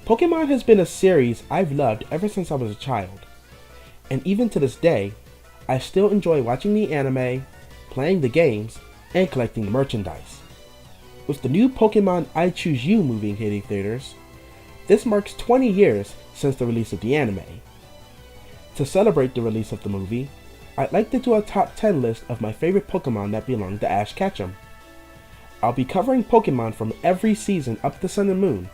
Pokemon has been a series I've loved ever since I was a child, and even to this day, I still enjoy watching the anime, playing the games, and collecting the merchandise. With the new Pokemon I Choose You movie hitting theaters, this marks 20 years since the release of the anime. To celebrate the release of the movie, I'd like to do a top 10 list of my favorite Pokemon that belong to Ash Ketchum. I'll be covering Pokemon from every season up to Sun and Moon,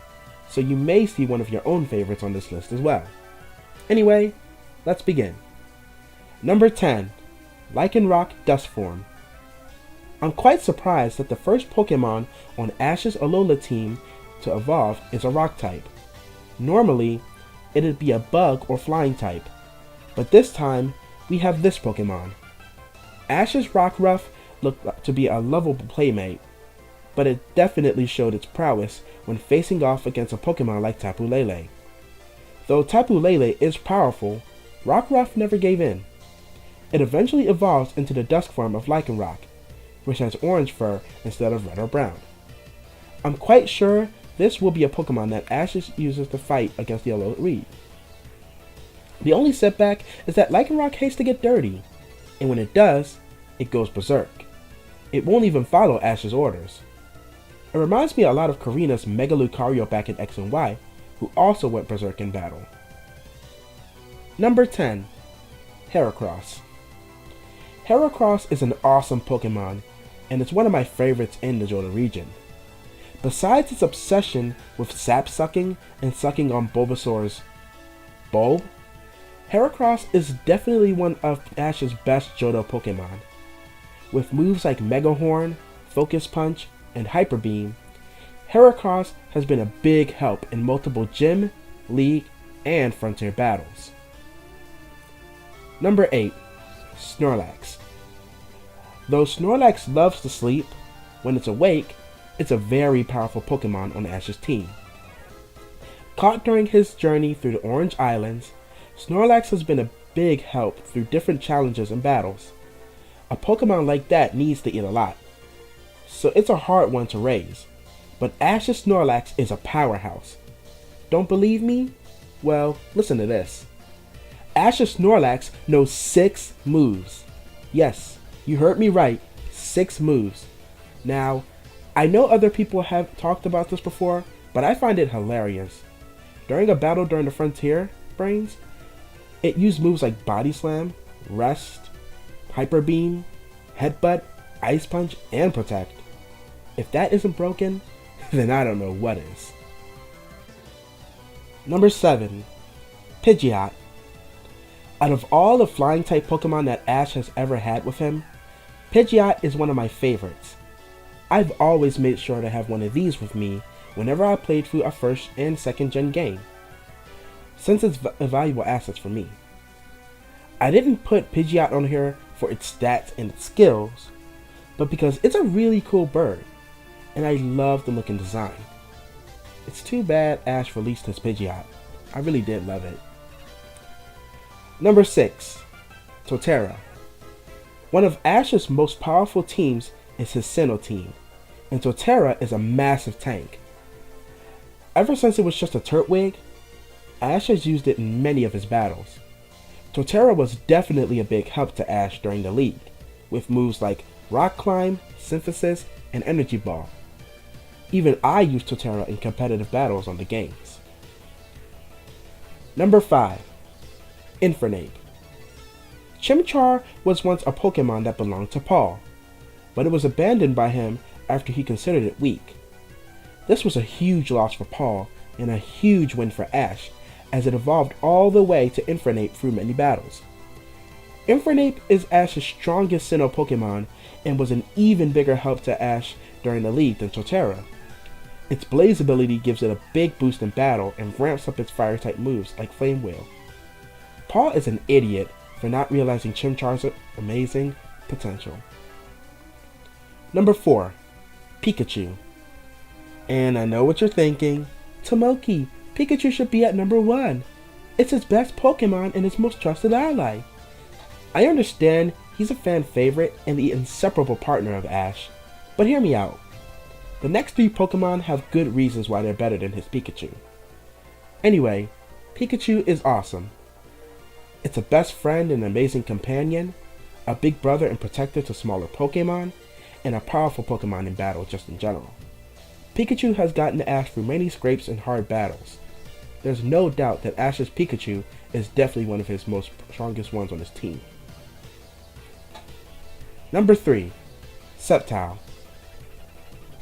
so you may see one of your own favorites on this list as well. Anyway, let's begin. Number 10. Liken Rock Dust Form. I'm quite surprised that the first Pokemon on Ash's Alola team to evolve is a rock type. Normally, it'd be a bug or flying type, but this time, we have this Pokemon. Ash's Rockruff looked to be a lovable playmate, but it definitely showed its prowess when facing off against a Pokemon like Tapu Lele. Though Tapu Lele is powerful, Rockruff never gave in. It eventually evolves into the dusk form of Liken Rock, which has orange fur instead of red or brown. I'm quite sure this will be a Pokemon that Ash uses to fight against the Alola Reed. The only setback is that Liken Rock hates to get dirty, and when it does, it goes berserk. It won't even follow Ash's orders. It reminds me a lot of Karina's Mega Lucario back in X and Y, who also went berserk in battle. Number 10. Paracross. Paracross is an awesome Pokemon, and it's one of my favorites in the Johto region. Besides its obsession with sap sucking and sucking on Bulbasaur's bulb, Paracross is definitely one of Ash's best Johto Pokemon. With moves like Mega Horn, Focus Punch, and Hyper Beam, Paracross has been a big help in multiple Gym, League, and Frontier battles. Number 8. Snorlax. Though Snorlax loves to sleep, when it's awake, it's a very powerful Pokemon on Ash's team. Caught during his journey through the Orange Islands, Snorlax has been a big help through different challenges and battles. A Pokemon like that needs to eat a lot, so it's a hard one to raise, but Ash's Snorlax is a powerhouse. Don't believe me? Well, listen to this. Ash's Snorlax knows 6 moves. Yes, you heard me right, 6 moves. Now, I know other people have talked about this before, but I find it hilarious. During a battle during the Frontier Brains, it used moves like Body Slam, Rest, Hyper Beam, Headbutt, Ice Punch, and Protect. If that isn't broken, then I don't know what is. Number 7. Pidgeot. Out of all the flying type Pokemon that Ash has ever had with him, Pidgeot is one of my favorites. I've always made sure to have one of these with me whenever I played through a first and second gen game, since it's a valuable asset for me. I didn't put Pidgeot on here for its stats and its skills, but because it's a really cool bird, and I love the look and design. It's too bad Ash released his Pidgeot. I really did love it. Number 6. Torterra. One of Ash's most powerful teams is his Sinnoh team, and Torterra is a massive tank. Ever since it was just a Turtwig, Ash has used it in many of his battles. Torterra was definitely a big help to Ash during the League, with moves like Rock Climb, Synthesis, and Energy Ball. Even I used Torterra in competitive battles on the games. Number 5. Infernape. Chimchar was once a Pokemon that belonged to Paul, but it was abandoned by him after he considered it weak. This was a huge loss for Paul and a huge win for Ash, as it evolved all the way to Infernape through many battles. Infernape is Ash's strongest Sinnoh Pokemon and was an even bigger help to Ash during the League than Torterra. Its Blaze ability gives it a big boost in battle and ramps up its fire-type moves like Flame Wheel. Paul is an idiot for not realizing Chimchar's amazing potential. Number 4. Pikachu. And I know what you're thinking. Tomoki, Pikachu should be at number 1. It's his best Pokemon and his most trusted ally. I understand he's a fan favorite and the inseparable partner of Ash, but hear me out. The next 3 Pokemon have good reasons why they're better than his Pikachu. Anyway, Pikachu is awesome. It's a best friend and amazing companion, a big brother and protector to smaller Pokemon, and a powerful Pokemon in battle just in general. Pikachu has gotten Ash through many scrapes and hard battles. There's no doubt that Ash's Pikachu is definitely one of his most strongest ones on his team. Number 3. Sceptile.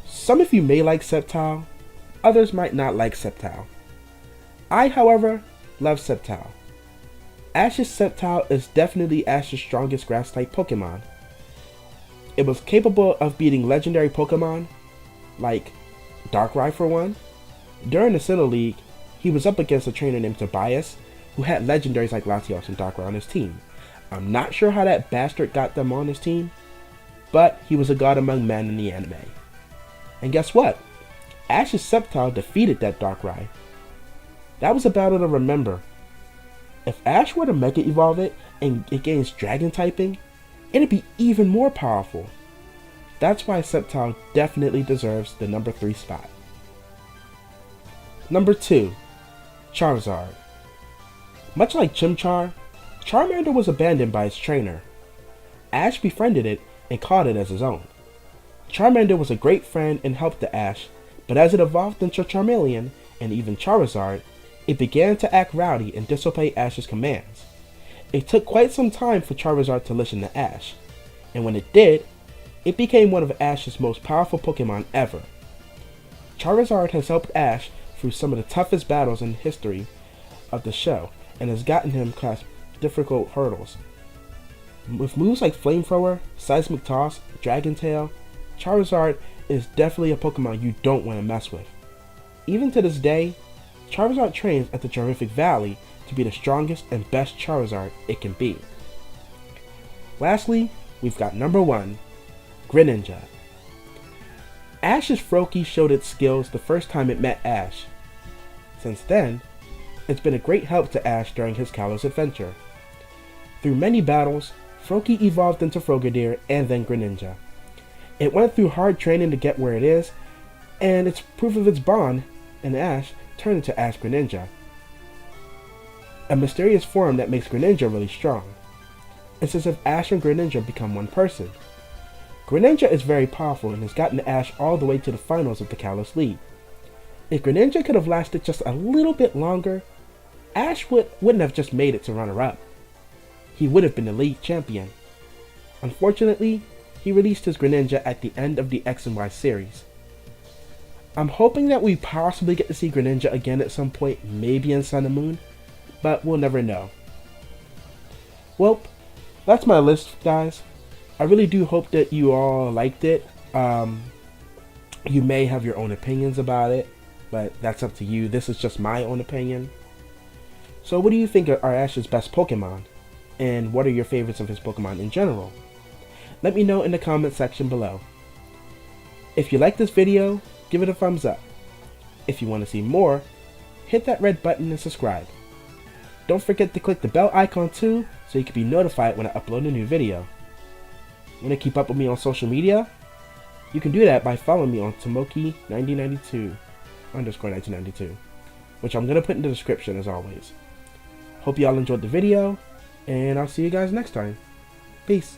Some of you may like Sceptile, others might not like Sceptile. I, however, love Sceptile. Ash's Sceptile is definitely Ash's strongest grass-type Pokemon. It was capable of beating legendary Pokemon, like Darkrai for one. During the Sinnoh League, he was up against a trainer named Tobias, who had legendaries like Latios and Darkrai on his team. I'm not sure how that bastard got them on his team, but he was a god among men in the anime. And guess what? Ash's Sceptile defeated that Darkrai. That was a battle to remember. If Ash were to Mega Evolve it and it gains Dragon typing, it'd be even more powerful. That's why Sceptile definitely deserves the number 3 spot. Number 2. Charizard. Much like Chimchar, Charmander was abandoned by its trainer. Ash befriended it and caught it as his own. Charmander was a great friend and helped the Ash, but as it evolved into Charmeleon and even Charizard, it began to act rowdy and disobey Ash's commands. It took quite some time for Charizard to listen to Ash, and when it did, it became one of Ash's most powerful Pokemon ever. Charizard has helped Ash through some of the toughest battles in the history of the show and has gotten him past difficult hurdles. With moves like Flamethrower, Seismic Toss, Dragon Tail, Charizard is definitely a Pokemon you don't want to mess with. Even to this day, Charizard trains at the Terrific Valley to be the strongest and best Charizard it can be. Lastly, we've got number 1, Greninja. Ash's Froakie showed its skills the first time it met Ash. Since then, it's been a great help to Ash during his Kalos adventure. Through many battles, Froakie evolved into Frogadier and then Greninja. It went through hard training to get where it is, and its proof of its bond and Ash turned into Ash Greninja, a mysterious form that makes Greninja really strong. It's as if Ash and Greninja become one person. Greninja is very powerful and has gotten Ash all the way to the finals of the Kalos League. If Greninja could have lasted just a little bit longer, Ash wouldn't have just made it to runner-up. He would have been the league champion. Unfortunately, he released his Greninja at the end of the X and Y series. I'm hoping that we possibly get to see Greninja again at some point, maybe in Sun and Moon, but we'll never know. Well, that's my list, guys. I really do hope that you all liked it. You may have your own opinions about it, but that's up to you. This is just my own opinion. So what do you think are Ash's best Pokemon? And what are your favorites of his Pokemon in general? Let me know in the comment section below. If you like this video, give it a thumbs up. If you want to see more, hit that red button and subscribe. Don't forget to click the bell icon too, so you can be notified when I upload a new video. Want to keep up with me on social media? You can do that by following me on Tomoki1992 _1992, which I'm going to put in the description as always. Hope y'all enjoyed the video, and I'll see you guys next time. Peace.